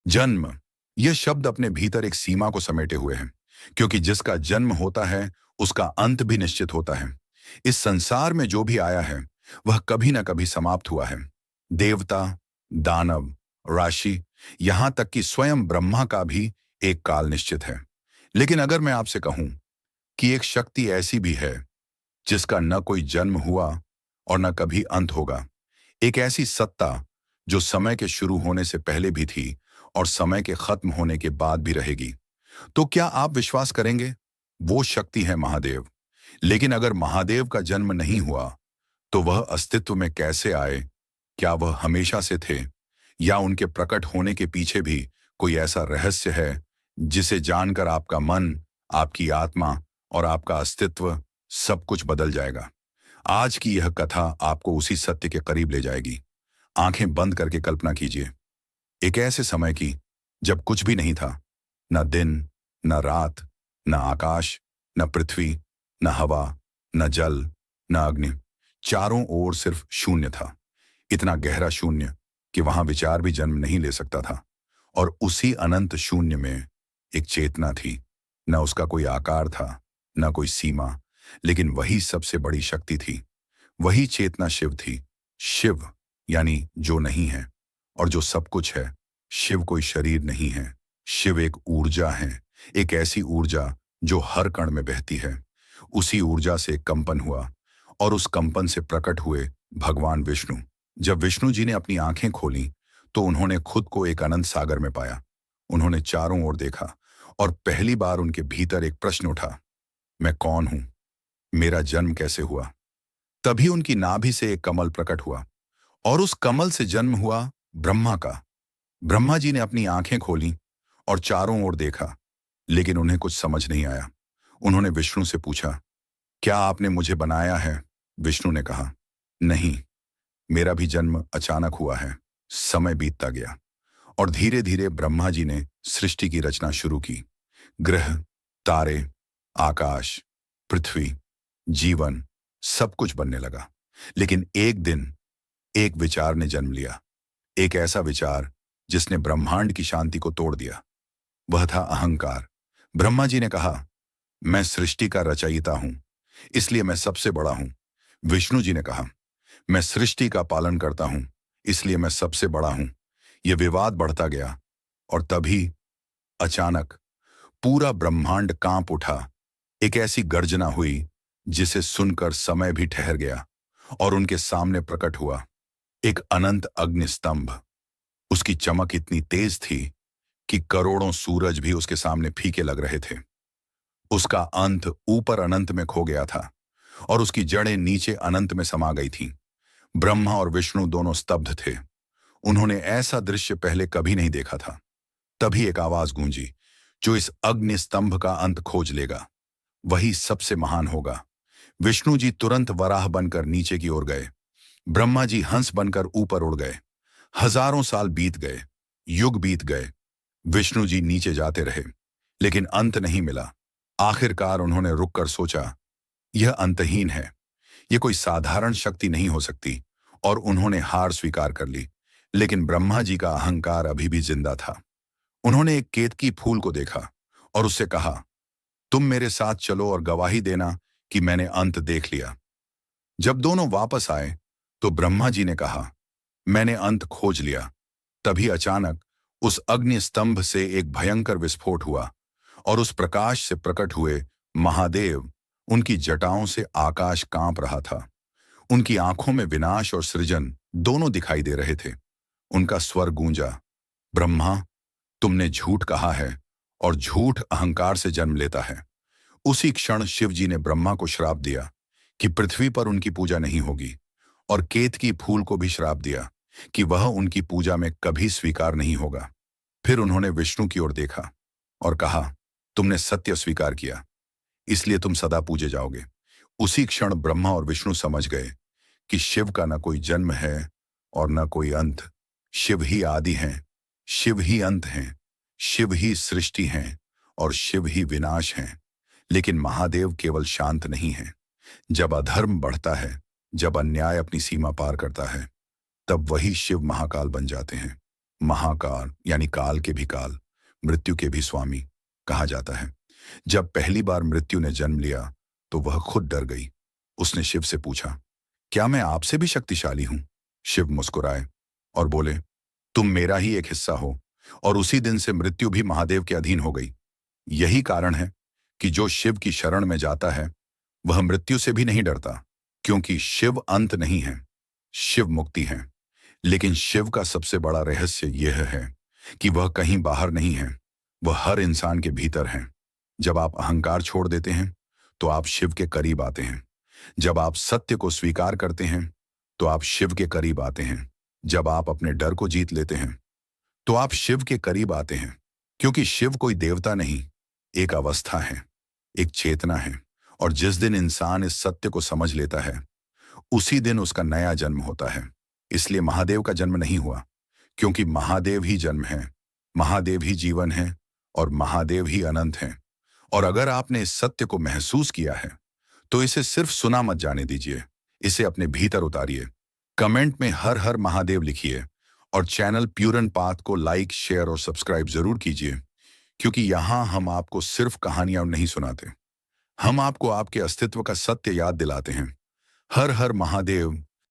जन्म, यह शब्द अपने भीतर एक सीमा को समेटे हुए है, क्योंकि जिसका जन्म होता है उसका अंत भी निश्चित होता है। इस संसार में जो भी आया है वह कभी ना कभी समाप्त हुआ है। देवता, दानव, राशि, यहां तक कि स्वयं ब्रह्मा का भी एक काल निश्चित है। लेकिन अगर मैं आपसे कहूं कि एक शक्ति ऐसी भी है जिसका न कोई जन्म हुआ और न कभी अंत होगा, एक ऐसी सत्ता जो समय के शुरू होने से पहले भी थी और समय के खत्म होने के बाद भी रहेगी, तो क्या आप विश्वास करेंगे? वो शक्ति है महादेव। लेकिन अगर महादेव का जन्म नहीं हुआ तो वह अस्तित्व में कैसे आए? क्या वह हमेशा से थे, या उनके प्रकट होने के पीछे भी कोई ऐसा रहस्य है जिसे जानकर आपका मन, आपकी आत्मा और आपका अस्तित्व सब कुछ बदल जाएगा? आज की यह कथा आपको उसी सत्य के करीब ले जाएगी। आंखें बंद करके कल्पना कीजिए, एक ऐसे समय की जब कुछ भी नहीं था, न दिन, न रात, न आकाश, न पृथ्वी, न हवा, न जल, न अग्नि। चारों ओर सिर्फ शून्य था। इतना गहरा शून्य कि वहां विचार भी जन्म नहीं ले सकता था। और उसी अनंत शून्य में एक चेतना थी। न उसका कोई आकार था, न कोई सीमा, लेकिन वही सबसे बड़ी शक्ति थी। वही चेतना शिव थी। शिव यानी जो नहीं है और जो सब कुछ है। शिव कोई शरीर नहीं है, शिव एक ऊर्जा है। एक ऐसी ऊर्जा जो हर कण में बहती है। उसी ऊर्जा से एक कंपन हुआ और उस कंपन से प्रकट हुए भगवान विष्णु। जब विष्णु जी ने अपनी आंखें खोली तो उन्होंने खुद को एक अनंत सागर में पाया। उन्होंने चारों ओर देखा और पहली बार उनके भीतर एक प्रश्न उठा, मैं कौन हूं? मेरा जन्म कैसे हुआ? तभी उनकी नाभि से एक कमल प्रकट हुआ और उस कमल से जन्म हुआ ब्रह्मा का। ब्रह्मा जी ने अपनी आंखें खोली और चारों ओर देखा, लेकिन उन्हें कुछ समझ नहीं आया। उन्होंने विष्णु से पूछा, क्या आपने मुझे बनाया है? विष्णु ने कहा, नहीं, मेरा भी जन्म अचानक हुआ है। समय बीतता गया और धीरे धीरे ब्रह्मा जी ने सृष्टि की रचना शुरू की। ग्रह, तारे, आकाश, पृथ्वी, जीवन, सब कुछ बनने लगा। लेकिन एक दिन एक विचार ने जन्म लिया। एक ऐसा विचार जिसने ब्रह्मांड की शांति को तोड़ दिया। वह था अहंकार। ब्रह्मा जी ने कहा, मैं सृष्टि का रचयिता हूं, इसलिए मैं सबसे बड़ा हूं। विष्णु जी ने कहा, मैं सृष्टि का पालन करता हूं, इसलिए मैं सबसे बड़ा हूं। यह विवाद बढ़ता गया और तभी अचानक पूरा ब्रह्मांड कांप उठा। एक ऐसी गर्जना हुई जिसे सुनकर समय भी ठहर गया और उनके सामने प्रकट हुआ एक अनंत अग्निस्तंभ। उसकी चमक इतनी तेज थी कि करोड़ों सूरज भी उसके सामने फीके लग रहे थे। उसका अंत ऊपर अनंत में खो गया था और उसकी जड़ें नीचे अनंत में समा गई थीं। ब्रह्मा और विष्णु दोनों स्तब्ध थे। उन्होंने ऐसा दृश्य पहले कभी नहीं देखा था। तभी एक आवाज गूंजी, जो इस अग्नि स्तंभ का अंत खोज लेगा वही सबसे महान होगा। विष्णु जी तुरंत वराह बनकर नीचे की ओर गए। ब्रह्मा जी हंस बनकर ऊपर उड़ गए। हजारों साल बीत गए, युग बीत गए। विष्णु जी नीचे जाते रहे, लेकिन अंत नहीं मिला। आखिरकार उन्होंने रुककर सोचा, यह अंतहीन है, यह कोई साधारण शक्ति नहीं हो सकती, और उन्होंने हार स्वीकार कर ली। लेकिन ब्रह्मा जी का अहंकार अभी भी जिंदा था। उन्होंने एक केतकी फूल को देखा और उससे कहा, तुम मेरे साथ चलो और गवाही देना कि मैंने अंत देख लिया। जब दोनों वापस आए तो ब्रह्मा जी ने कहा, मैंने अंत खोज लिया। तभी अचानक उस अग्नि स्तंभ से एक भयंकर विस्फोट हुआ और उस प्रकाश से प्रकट हुए महादेव। उनकी जटाओं से आकाश कांप रहा था। उनकी आंखों में विनाश और सृजन दोनों दिखाई दे रहे थे। उनका स्वर गूंजा, ब्रह्मा, तुमने झूठ कहा है और झूठ अहंकार से जन्म लेता है। उसी क्षण शिव जी ने ब्रह्मा को श्राप दिया कि पृथ्वी पर उनकी पूजा नहीं होगी, और केतकी फूल को भी श्राप दिया कि वह उनकी पूजा में कभी स्वीकार नहीं होगा। फिर उन्होंने विष्णु की ओर देखा और कहा, तुमने सत्य स्वीकार किया, इसलिए तुम सदा पूजे जाओगे। उसी क्षण ब्रह्मा और विष्णु समझ गए कि शिव का न कोई जन्म है और न कोई अंत। शिव ही आदि हैं, शिव ही अंत हैं, शिव ही सृष्टि हैं और शिव ही विनाश हैं। लेकिन महादेव केवल शांत नहीं है। जब अधर्म बढ़ता है, जब अन्याय अपनी सीमा पार करता है, तब वही शिव महाकाल बन जाते हैं। महाकाल यानी काल के भी काल, मृत्यु के भी स्वामी कहा जाता है। जब पहली बार मृत्यु ने जन्म लिया तो वह खुद डर गई। उसने शिव से पूछा, क्या मैं आपसे भी शक्तिशाली हूं? शिव मुस्कुराए और बोले, तुम मेरा ही एक हिस्सा हो। और उसी दिन से मृत्यु भी महादेव के अधीन हो गई। यही कारण है कि जो शिव की शरण में जाता है वह मृत्यु से भी नहीं डरता, क्योंकि शिव अंत नहीं है, शिव मुक्ति है। लेकिन शिव का सबसे बड़ा रहस्य यह है कि वह कहीं बाहर नहीं है, वह हर इंसान के भीतर है। जब आप अहंकार छोड़ देते हैं तो आप शिव के करीब आते हैं। जब आप सत्य को स्वीकार करते हैं तो आप शिव के करीब आते हैं। जब आप अपने डर को जीत लेते हैं तो आप शिव के करीब आते हैं, क्योंकि शिव कोई देवता नहीं, एक अवस्था है, एक चेतना है। और जिस दिन इंसान इस सत्य को समझ लेता है उसी दिन उसका नया जन्म होता है। इसलिए महादेव का जन्म नहीं हुआ, क्योंकि महादेव ही जन्म है, महादेव ही जीवन है और महादेव ही अनंत है। और अगर आपने इस सत्य को महसूस किया है तो इसे सिर्फ सुना मत जाने दीजिए, इसे अपने भीतर उतारिए। कमेंट में हर हर महादेव लिखिए और चैनल प्योर एंड पाथ को लाइक, शेयर और सब्सक्राइब जरूर कीजिए, क्योंकि यहां हम आपको सिर्फ कहानियां नहीं सुनाते, हम आपको आपके अस्तित्व का सत्य याद दिलाते हैं। हर हर महादेव।